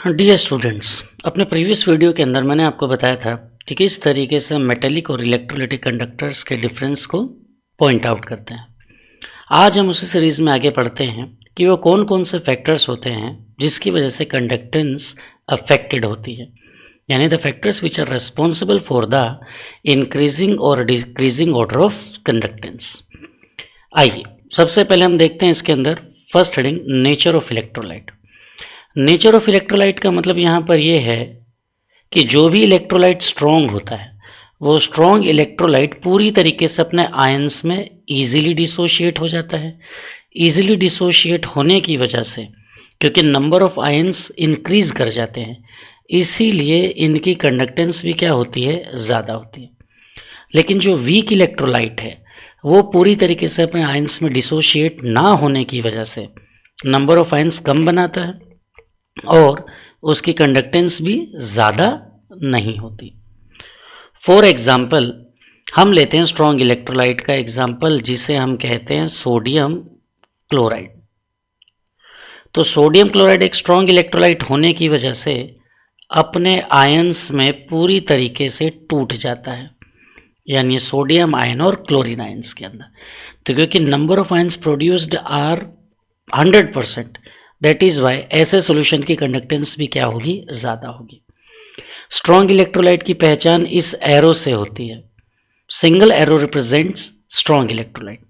Dear students, अपने previous video के अंदर मैंने आपको बताया था कि किस तरीके से मेटेलिक और इलेक्ट्रोलाइटिक कंडक्टर्स के डिफरेंस को पॉइंट आउट करते हैं। आज हम उसी सीरीज में आगे पढ़ते हैं कि वो कौन कौन से फैक्टर्स होते हैं जिसकी वजह से कंडक्टेंस अफेक्टेड होती है, यानी the factors which are responsible for the increasing और डिक्रीजिंग ऑर्डर ऑफ कंडक्टेंस। आइए सबसे पहले हम देखते हैं इसके अंदर first heading, nature of electrolyte. Nature of electrolyte का मतलब यहाँ पर यह है कि जो भी इलेक्ट्रोलाइट स्ट्रॉन्ग होता है वो स्ट्रॉन्ग इलेक्ट्रोलाइट पूरी तरीके से अपने आयंस में इजीली डिसोशिएट हो जाता है। इजीली डिसोशिएट होने की वजह से, क्योंकि नंबर ऑफ आयंस इंक्रीज कर जाते हैं, इसीलिए इनकी कंडक्टेंस भी क्या होती है, ज़्यादा होती है। लेकिन जो वीक इलेक्ट्रोलाइट है वो पूरी तरीके से अपने आयंस में डिसोशिएट ना होने की वजह से नंबर ऑफ आयंस कम बनाता है और उसकी कंडक्टेंस भी ज़्यादा नहीं होती। फॉर एग्जाम्पल हम लेते हैं स्ट्रॉन्ग इलेक्ट्रोलाइट का एग्जाम्पल, जिसे हम कहते हैं सोडियम क्लोराइड। तो सोडियम क्लोराइड एक स्ट्रॉन्ग इलेक्ट्रोलाइट होने की वजह से अपने आयंस में पूरी तरीके से टूट जाता है, यानी सोडियम आयन और क्लोरीन आयंस के अंदर। तो क्योंकि number of ions produced are 100%, that is why ऐसे सॉल्यूशन की कंडक्टेंस भी क्या होगी, ज़्यादा होगी। स्ट्रॉन्ग इलेक्ट्रोलाइट की पहचान इस एरो से होती है। Single arrow represents strong electrolyte.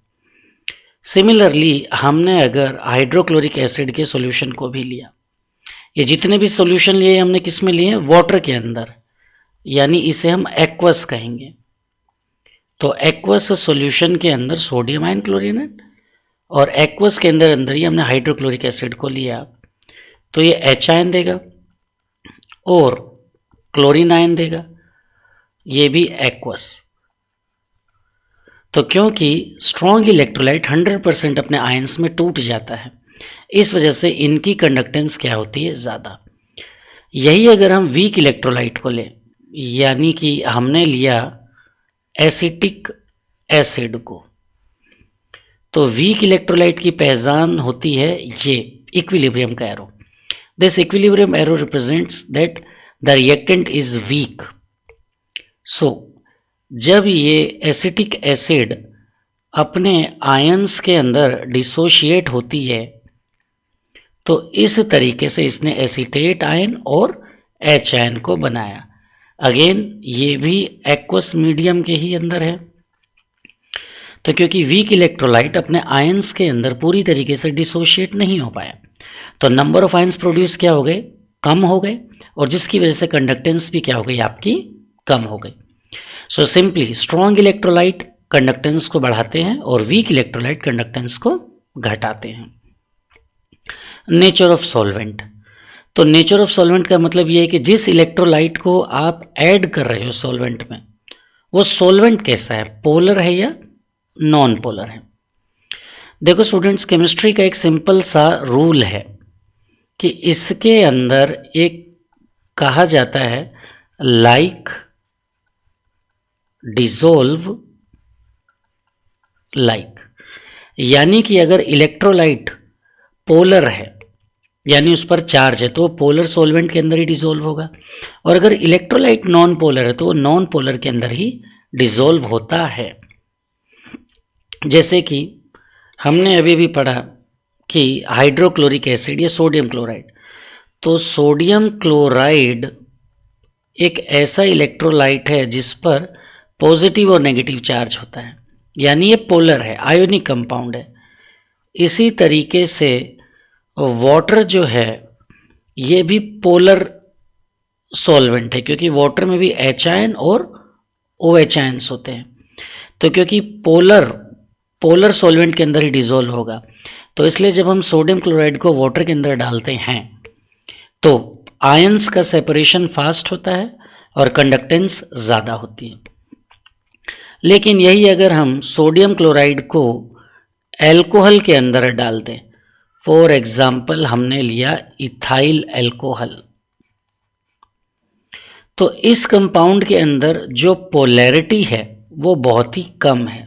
Similarly हमने अगर हाइड्रोक्लोरिक एसिड के सॉल्यूशन को भी लिया, ये जितने भी सॉल्यूशन लिए हमने किस में लिए, वाटर के अंदर, यानी इसे हम एक्वस कहेंगे। तो एक्वस सॉल्यूशन के अंदर सोडियम आयन, क्लोरीन आयन, और एक्वस के अंदर अंदर ही हमने हाइड्रोक्लोरिक एसिड को लिया, तो ये एच आयन देगा और क्लोरीन आयन देगा, ये भी एक्वस। तो क्योंकि स्ट्रॉन्ग इलेक्ट्रोलाइट 100% अपने आयंस में टूट जाता है, इस वजह से इनकी कंडक्टेंस क्या होती है, ज़्यादा। यही अगर हम वीक इलेक्ट्रोलाइट को लें, यानी कि हमने लिया एसिटिक एसिड को, तो वीक इलेक्ट्रोलाइट की पहचान होती है ये इक्विलिब्रियम का arrow. This equilibrium arrow represents that the reactant is weak. So जब ये एसिटिक एसिड अपने आयंस के अंदर डिसोशिएट होती है, तो इस तरीके से इसने एसीटेट आयन और एच आयन को बनाया। अगेन ये भी एक्वस मीडियम के ही अंदर है। तो क्योंकि वीक इलेक्ट्रोलाइट अपने आयंस के अंदर पूरी तरीके से डिसोशिएट नहीं हो पाया, तो नंबर ऑफ आयंस प्रोड्यूस क्या हो गए, कम हो गए, और जिसकी वजह से कंडक्टेंस भी क्या हो गई, आपकी कम हो गई। So simply strong electrolyte conductance को बढ़ाते हैं और वीक इलेक्ट्रोलाइट कंडक्टेंस को घटाते हैं। Nature of solvent. तो नेचर ऑफ सॉल्वेंट का मतलब ये है कि जिस इलेक्ट्रोलाइट को आप ऐड कर रहे हो सॉल्वेंट में, वो सॉल्वेंट कैसा है, पोलर है या नॉन पोलर है। देखो स्टूडेंट्स, केमिस्ट्री का एक सिंपल सा रूल है कि इसके अंदर एक कहा जाता है लाइक डिसॉल्व लाइक, यानी कि अगर इलेक्ट्रोलाइट पोलर है, यानी उस पर चार्ज है, तो वो पोलर सॉल्वेंट के अंदर ही डिसॉल्व होगा, और अगर इलेक्ट्रोलाइट नॉन पोलर है तो वो नॉन पोलर के अंदर ही डिसॉल्व होता है। जैसे कि हमने अभी भी पढ़ा कि हाइड्रोक्लोरिक एसिड या सोडियम क्लोराइड, तो सोडियम क्लोराइड एक ऐसा इलेक्ट्रोलाइट है जिस पर पॉजिटिव और नेगेटिव चार्ज होता है, यानी ये पोलर है, आयोनिक कंपाउंड है। इसी तरीके से वाटर जो है ये भी पोलर सॉल्वेंट है, क्योंकि वाटर में भी एच आयन और ओ एच आयन्स होते हैं। तो क्योंकि पोलर सॉल्वेंट के अंदर ही डिसॉल्व होगा, तो इसलिए जब हम सोडियम क्लोराइड को वाटर के अंदर डालते हैं तो आयंस का सेपरेशन फास्ट होता है और कंडक्टेंस ज़्यादा होती है। लेकिन यही अगर हम सोडियम क्लोराइड को एल्कोहल के अंदर डाल दें, फॉर एग्जाम्पल हमने लिया इथाइल एल्कोहल, तो इस कंपाउंड के अंदर जो पोलैरिटी है वो बहुत ही कम है।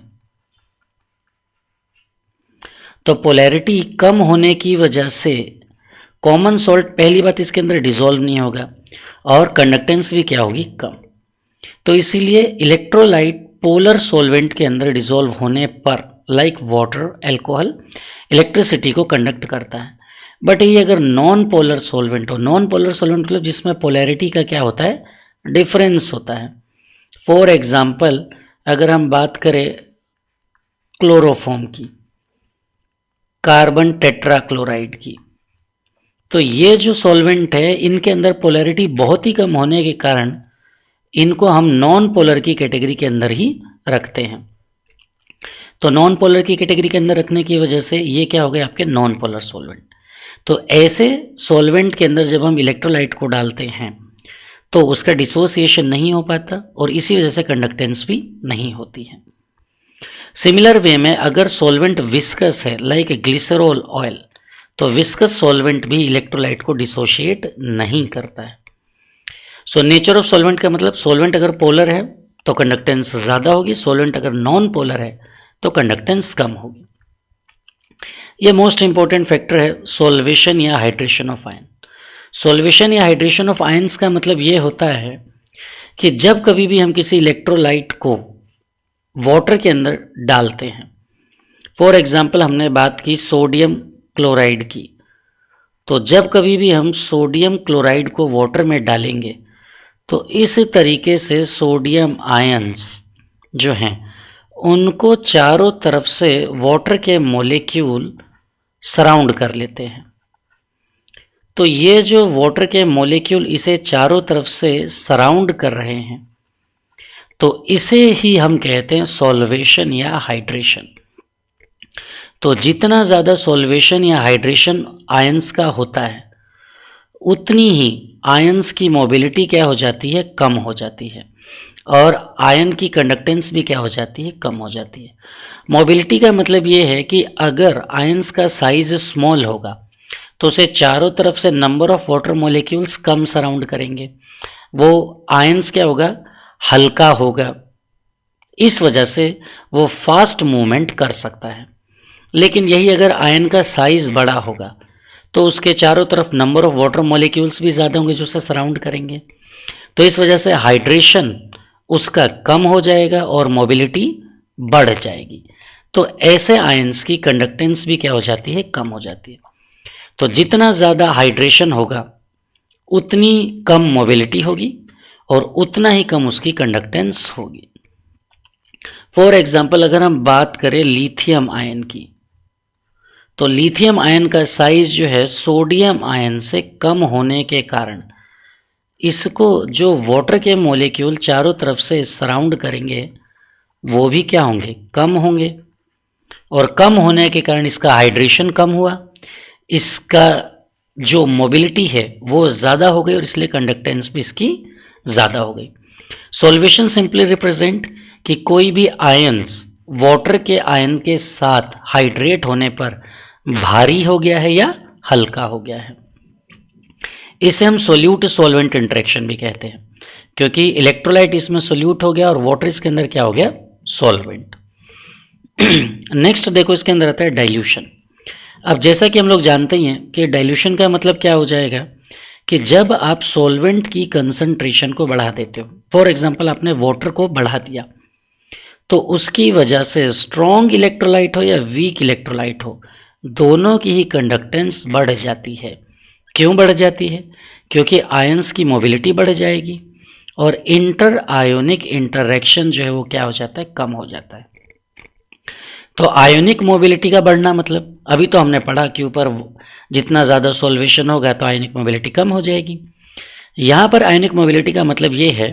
तो पोलैरिटी कम होने की वजह से कॉमन सॉल्ट पहली बात इसके अंदर डिसॉल्व नहीं होगा और कंडक्टेंस भी क्या होगी, कम। तो इसीलिए इलेक्ट्रोलाइट पोलर सॉल्वेंट के अंदर डिसॉल्व होने पर लाइक वाटर, अल्कोहल, इलेक्ट्रिसिटी को कंडक्ट करता है। बट ये अगर नॉन पोलर सॉल्वेंट हो, नॉन पोलर सॉल्वेंट मतलब जिसमें पोलैरिटी का क्या होता है, डिफरेंस होता है। फॉर एग्जाम्पल अगर हम बात करें क्लोरोफॉर्म की, कार्बन टेट्राक्लोराइड की, तो ये जो सॉल्वेंट है इनके अंदर पोलैरिटी बहुत ही कम होने के कारण इनको हम नॉन पोलर की कैटेगरी के अंदर ही रखते हैं। तो नॉन पोलर की कैटेगरी के अंदर रखने की वजह से ये क्या हो गए आपके नॉन पोलर सॉल्वेंट। तो ऐसे सॉल्वेंट के अंदर जब हम इलेक्ट्रोलाइट को डालते हैं तो उसका डिसोसिएशन नहीं हो पाता और इसी वजह से कंडक्टेंस भी नहीं होती है। सिमिलर वे में अगर सॉल्वेंट विस्कस है लाइक ग्लिसरॉल ऑयल, तो विस्कस सॉल्वेंट भी इलेक्ट्रोलाइट को डिसोशिएट नहीं करता है। सो नेचर ऑफ सॉल्वेंट का मतलब सॉल्वेंट अगर पोलर है तो कंडक्टेंस ज़्यादा होगी, सॉल्वेंट अगर नॉन पोलर है तो कंडक्टेंस कम होगी। ये मोस्ट इंपॉर्टेंट फैक्टर है सॉल्वेशन या हाइड्रेशन ऑफ आयन। सॉल्वेशन या हाइड्रेशन ऑफ आयंस का मतलब ये होता है कि जब कभी भी हम किसी इलेक्ट्रोलाइट को वाटर के अंदर डालते हैं, फॉर एग्जांपल हमने बात की सोडियम क्लोराइड की, तो जब कभी भी हम सोडियम क्लोराइड को वाटर में डालेंगे तो इस तरीके से सोडियम आयंस जो हैं उनको चारों तरफ से वाटर के मॉलिक्यूल सराउंड कर लेते हैं। तो ये जो वाटर के मॉलिक्यूल इसे चारों तरफ से सराउंड कर रहे हैं, तो इसे ही हम कहते हैं सॉल्वेशन या हाइड्रेशन। तो जितना ज़्यादा सॉल्वेशन या हाइड्रेशन आयंस का होता है उतनी ही आयंस की मोबिलिटी क्या हो जाती है, कम हो जाती है और आयन की कंडक्टेंस भी क्या हो जाती है, कम हो जाती है। मोबिलिटी का मतलब ये है कि अगर आयंस का साइज स्मॉल होगा तो उसे चारों तरफ से number of water molecules come surround करेंगे, वो आयंस क्या होगा, हल्का होगा, इस वजह से वो फास्ट मूवमेंट कर सकता है। लेकिन यही अगर आयन का साइज बड़ा होगा तो उसके चारों तरफ नंबर ऑफ वाटर मॉलिक्यूल्स भी ज़्यादा होंगे जो उसे सराउंड करेंगे, तो इस वजह से हाइड्रेशन उसका कम हो जाएगा और मोबिलिटी बढ़ जाएगी। तो ऐसे आयंस की कंडक्टेंस भी क्या हो जाती है, कम हो जाती है। तो जितना ज़्यादा हाइड्रेशन होगा उतनी कम मोबिलिटी होगी और उतना ही कम उसकी कंडक्टेंस होगी। फॉर एग्जाम्पल अगर हम बात करें लिथियम आयन की, तो लिथियम आयन का साइज जो है सोडियम आयन से कम होने के कारण इसको जो वाटर के मॉलिक्यूल चारों तरफ से सराउंड करेंगे वो भी क्या होंगे, कम होंगे, और कम होने के कारण इसका हाइड्रेशन कम हुआ, इसका जो मोबिलिटी है वो ज़्यादा हो गई और इसलिए कंडक्टेंस भी इसकी ज़्यादा हो गई। सॉल्वेशन सिंपली रिप्रेजेंट कि कोई भी आयंस वाटर के आयन के साथ हाइड्रेट होने पर भारी हो गया है या हल्का हो गया है। इसे हम सोल्यूट सॉल्वेंट इंटरेक्शन भी कहते हैं क्योंकि इलेक्ट्रोलाइट इसमें सोल्यूट हो गया और वाटर इसके अंदर क्या हो गया, सॉल्वेंट। नेक्स्ट देखो इसके अंदर आता है डाइल्यूशन। अब जैसा कि हम लोग जानते ही हैं कि डाइल्यूशन का मतलब क्या हो जाएगा कि जब आप सॉल्वेंट की कंसंट्रेशन को बढ़ा देते हो, फॉर एग्जांपल आपने वाटर को बढ़ा दिया, तो उसकी वजह से स्ट्रॉन्ग इलेक्ट्रोलाइट हो या वीक इलेक्ट्रोलाइट हो, दोनों की ही कंडक्टेंस बढ़ जाती है। क्यों बढ़ जाती है? क्योंकि आयंस की मोबिलिटी बढ़ जाएगी और इंटर आयोनिक इंटरैक्शन जो है वो क्या हो जाता है, कम हो जाता है। तो आयोनिक मोबिलिटी का बढ़ना मतलब अभी तो हमने पढ़ा कि ऊपर जितना ज़्यादा सॉल्वेशन होगा तो आयोनिक मोबिलिटी कम हो जाएगी। यहाँ पर आयोनिक मोबिलिटी का मतलब ये है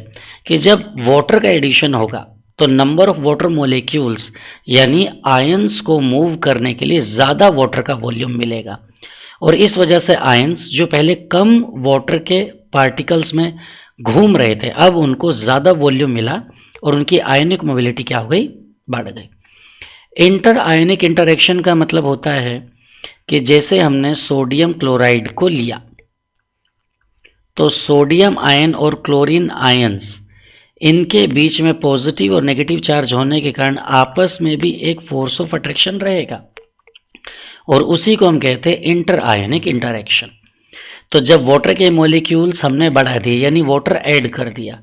कि जब वाटर का एडिशन होगा तो नंबर ऑफ वाटर मॉलिक्यूल्स यानी आयंस को मूव करने के लिए ज़्यादा वाटर का वॉल्यूम मिलेगा और इस वजह से आयंस जो पहले कम वाटर के पार्टिकल्स में घूम रहे थे अब उनको ज़्यादा वॉल्यूम मिला और उनकी आयोनिक मोबिलिटी क्या हो गई, बढ़ गई। इंटर आयोनिक इंटरेक्शन का मतलब होता है कि जैसे हमने सोडियम क्लोराइड को लिया तो सोडियम आयन और क्लोरीन आयंस इनके बीच में पॉजिटिव और नेगेटिव चार्ज होने के कारण आपस में भी एक फोर्स ऑफ अट्रैक्शन रहेगा और उसी को हम कहते हैं इंटर आयोनिक इंटरेक्शन। तो जब वाटर के मॉलिक्यूल्स हमने बढ़ा दिए यानी वाटर ऐड कर दिया,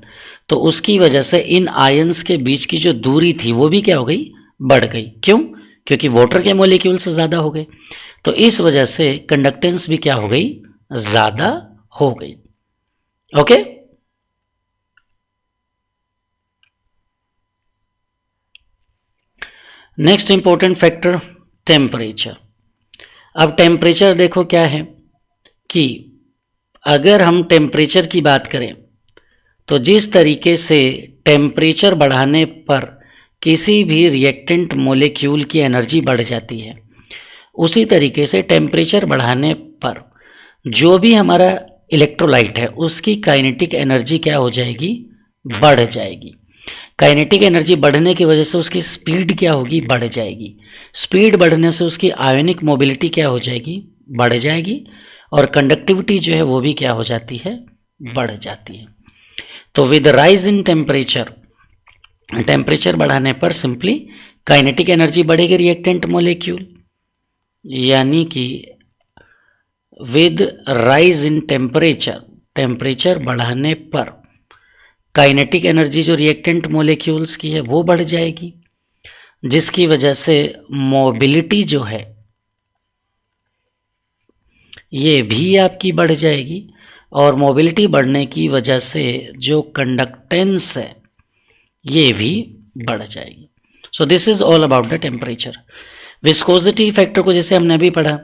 तो उसकी वजह से इन आयंस के बीच की जो दूरी थी वो भी क्या हो गई, बढ़ गई। क्यों? क्योंकि वाटर के मॉलिक्यूल्स ज़्यादा हो गए, तो इस वजह से कंडक्टेंस भी क्या हो गई, ज़्यादा हो गई। Okay, next important factor temperature. अब टेम्परेचर देखो क्या है कि अगर हम टेम्परेचर की बात करें तो जिस तरीके से टेम्परेचर बढ़ाने पर किसी भी रिएक्टेंट मॉलिक्यूल की एनर्जी बढ़ जाती है, उसी तरीके से टेम्परेचर बढ़ाने पर जो भी हमारा इलेक्ट्रोलाइट है उसकी काइनेटिक एनर्जी क्या हो जाएगी, बढ़ जाएगी। काइनेटिक एनर्जी बढ़ने की वजह से उसकी स्पीड क्या होगी, बढ़ जाएगी। स्पीड बढ़ने से उसकी आयोनिक मोबिलिटी क्या हो जाएगी, बढ़ जाएगी, और कंडक्टिविटी जो है वो भी क्या हो जाती है, बढ़ जाती है। तो with rise in temperature, temperature बढ़ाने पर सिंपली काइनेटिक एनर्जी बढ़ेगी रिएक्टेंट मॉलिक्यूल, यानी कि with rise in temperature, temperature बढ़ाने पर काइनेटिक एनर्जी जो रिएक्टेंट मॉलिक्यूल्स की है वो बढ़ जाएगी, जिसकी वजह से मोबिलिटी जो है ये भी आपकी बढ़ जाएगी, और मोबिलिटी बढ़ने की वजह से जो कंडक्टेंस है ये भी बढ़ जाएगी। So this is all about the temperature. Viscosity factor को जैसे हमने अभी पढ़ा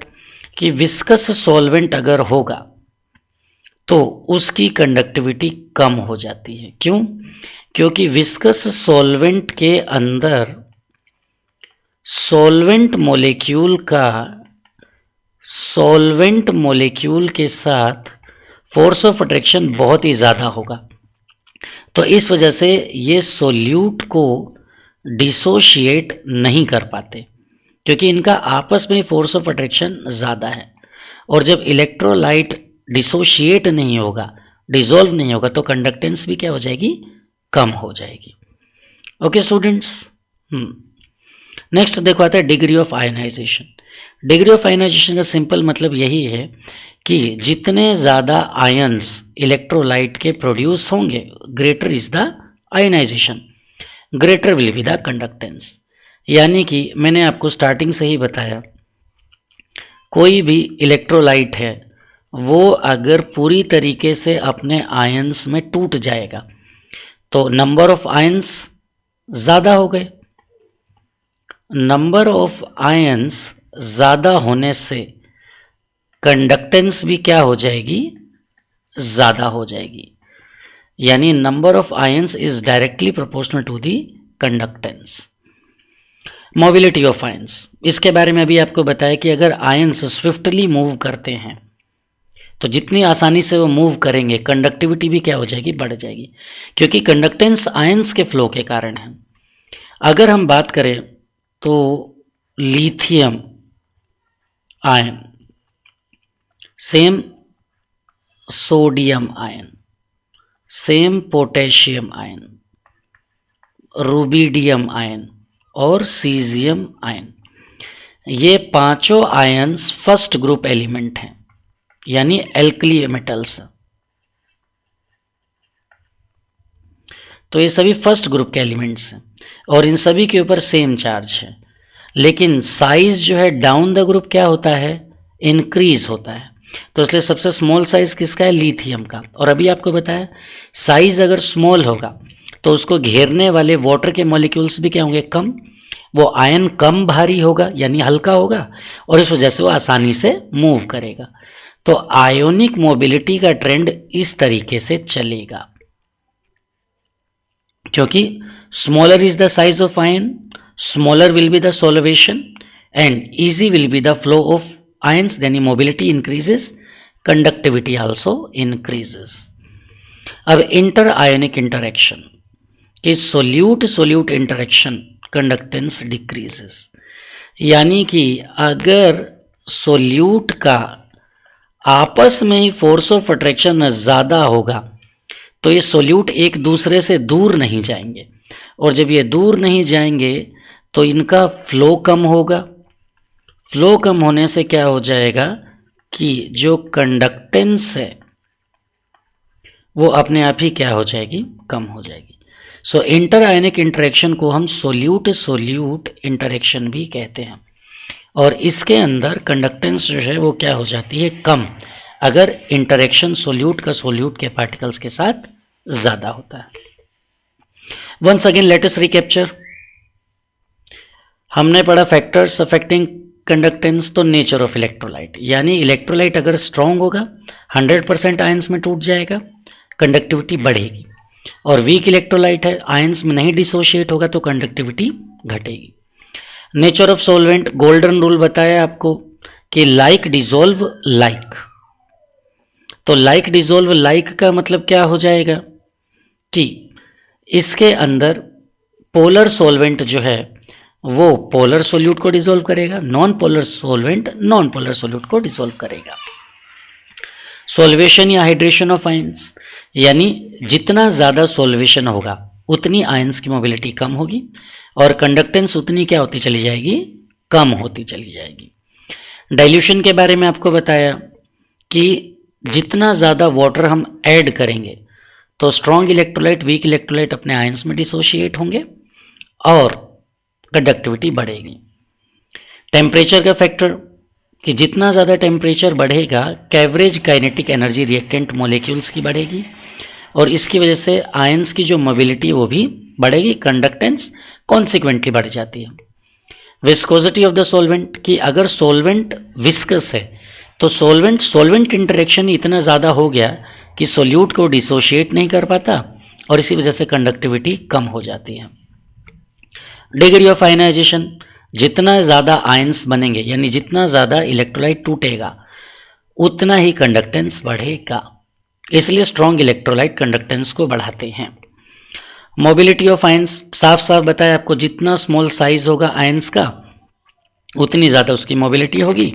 कि विस्कस सॉल्वेंट अगर होगा तो उसकी कंडक्टिविटी कम हो जाती है। क्यों? क्योंकि विस्कस सॉल्वेंट के अंदर सॉल्वेंट मॉलिक्यूल के साथ फोर्स ऑफ अट्रैक्शन बहुत ही ज़्यादा होगा, तो इस वजह से ये सोल्यूट को डिसोशिएट नहीं कर पाते, क्योंकि इनका आपस में फोर्स ऑफ अट्रैक्शन ज़्यादा है। और जब इलेक्ट्रोलाइट डिसोशिएट नहीं होगा, डिसॉल्व नहीं होगा, तो कंडक्टेंस भी क्या हो जाएगी, कम हो जाएगी। ओके स्टूडेंट्स, नेक्स्ट देखो आता है degree of ionisation. Degree of ionisation का सिंपल मतलब यही है कि जितने ज़्यादा आयंस इलेक्ट्रोलाइट के प्रोड्यूस होंगे, greater is the ionisation, greater will be the conductance. यानी कि मैंने आपको स्टार्टिंग से ही बताया, कोई भी इलेक्ट्रोलाइट है वो अगर पूरी तरीके से अपने आयंस में टूट जाएगा तो नंबर ऑफ आयंस ज़्यादा हो गए। नंबर ऑफ आयंस ज़्यादा होने से कंडक्टेंस भी क्या हो जाएगी, ज़्यादा हो जाएगी। यानी number of ions is directly proportional to the conductance. Mobility of ions, इसके बारे में अभी आपको बताया कि अगर आयंस स्विफ्टली मूव करते हैं तो जितनी आसानी से वो मूव करेंगे कंडक्टिविटी भी क्या हो जाएगी, बढ़ जाएगी, क्योंकि कंडक्टेंस आयंस के फ्लो के कारण है। अगर हम बात करें तो lithium ion, same sodium ion, same potassium ion, rubidium ion और सीजियम आयन, ये पांचों आयंस फर्स्ट ग्रुप एलिमेंट हैं, यानी एल्कली मेटल्स। तो ये सभी फर्स्ट ग्रुप के एलिमेंट्स हैं और इन सभी के ऊपर सेम चार्ज है, लेकिन साइज जो है डाउन द ग्रुप क्या होता है, इंक्रीज होता है। तो इसलिए सबसे स्मॉल साइज किसका है, लिथियम का। और अभी आपको बताया साइज अगर स्मॉल होगा तो उसको घेरने वाले वाटर के मॉलिक्यूल्स भी क्या होंगे, कम। वो आयन कम भारी होगा यानी हल्का होगा और इस वजह से वो आसानी से मूव करेगा। तो आयोनिक मोबिलिटी का ट्रेंड इस तरीके से चलेगा, क्योंकि smaller is the size of ion, smaller will be the solvation and easy will be the flow of ions, यानी mobility increases, conductivity also increases. अब इंटर आयोनिक इंटरेक्शन कि solute solute interaction, conductance decreases, यानी कि अगर solute का आपस में ही force of attraction ज़्यादा होगा तो ये सोल्यूट एक दूसरे से दूर नहीं जाएंगे, और जब ये दूर नहीं जाएंगे तो इनका फ्लो कम होगा। फ्लो कम होने से क्या हो जाएगा, कि जो कंडक्टेंस है वो अपने आप ही क्या हो जाएगी, कम हो जाएगी। सो इंटर आयनिक इंटरेक्शन को हम सोल्यूट सोल्यूट इंटरेक्शन भी कहते हैं, और इसके अंदर कंडक्टेंस जो है वो क्या हो जाती है, कम, अगर इंटरेक्शन सोल्यूट का सोल्यूट के पार्टिकल्स के साथ ज़्यादा होता है। Once again let us recapture. हमने पढ़ा फैक्टर्स अफेक्टिंग कंडक्टेंस, तो नेचर ऑफ इलेक्ट्रोलाइट, यानी इलेक्ट्रोलाइट अगर स्ट्रांग होगा 100% आयंस में टूट जाएगा, कंडक्टिविटी बढ़ेगी, और वीक इलेक्ट्रोलाइट है, आयंस में नहीं डिसोशिएट होगा तो कंडक्टिविटी घटेगी। Nature of solvent, golden rule बताया आपको कि लाइक डिसॉल्व लाइक, तो लाइक डिसॉल्व लाइक का मतलब क्या हो जाएगा कि इसके अंदर पोलर सॉल्वेंट जो है वो पोलर सोल्यूट को डिसॉल्व करेगा, non polar solvent non polar solute को डिसॉल्व करेगा। सॉल्वेशन या हाइड्रेशन ऑफ आयंस, यानी जितना ज़्यादा सॉल्वेशन होगा उतनी आयंस की मोबिलिटी कम होगी और कंडक्टेंस उतनी क्या होती चली जाएगी, कम होती चली जाएगी। डाइल्यूशन के बारे में आपको बताया कि जितना ज़्यादा वाटर हम ऐड करेंगे तो स्ट्रॉन्ग इलेक्ट्रोलाइट वीक इलेक्ट्रोलाइट अपने आयंस में डिसोशिएट होंगे और कंडक्टिविटी बढ़ेगी। टेम्परेचर का फैक्टर, कि जितना ज़्यादा टेम्परेचर बढ़ेगा coverage kinetic energy reactant molecules की बढ़ेगी और इसकी वजह से आयंस की जो मोबिलिटी वो भी बढ़ेगी, कंडक्टेंस कॉन्सिक्वेंटली बढ़ जाती है। विस्कोसिटी ऑफ द सॉल्वेंट, कि अगर सॉल्वेंट विस्कस है तो सॉल्वेंट सॉल्वेंट इंटरेक्शन इतना ज़्यादा हो गया कि सोल्यूट को डिसोशिएट नहीं कर पाता और इसी वजह से कंडक्टिविटी कम हो जाती है। डिग्री ऑफ आयनाइजेशन, जितना ज़्यादा आयंस बनेंगे यानी जितना ज़्यादा इलेक्ट्रोलाइट टूटेगा उतना ही कंडक्टेंस बढ़ेगा, इसलिए स्ट्रॉन्ग इलेक्ट्रोलाइट कंडक्टेंस को बढ़ाते हैं। मोबिलिटी ऑफ आयंस, साफ साफ बताया आपको, जितना स्मॉल साइज होगा आयंस का उतनी ज़्यादा उसकी मोबिलिटी होगी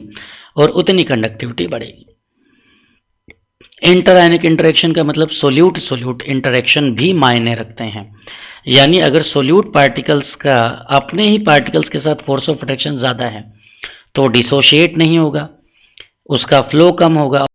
और उतनी कंडक्टिविटी बढ़ेगी। इंटर आयनिक इंटरेक्शन का मतलब सोल्यूट सोल्यूट इंटरेक्शन भी मायने रखते हैं, यानी अगर सोल्यूट पार्टिकल्स का अपने ही पार्टिकल्स के साथ फोर्स ऑफ अट्रैक्शन ज़्यादा है तो डिसोशिएट नहीं होगा, उसका फ्लो कम होगा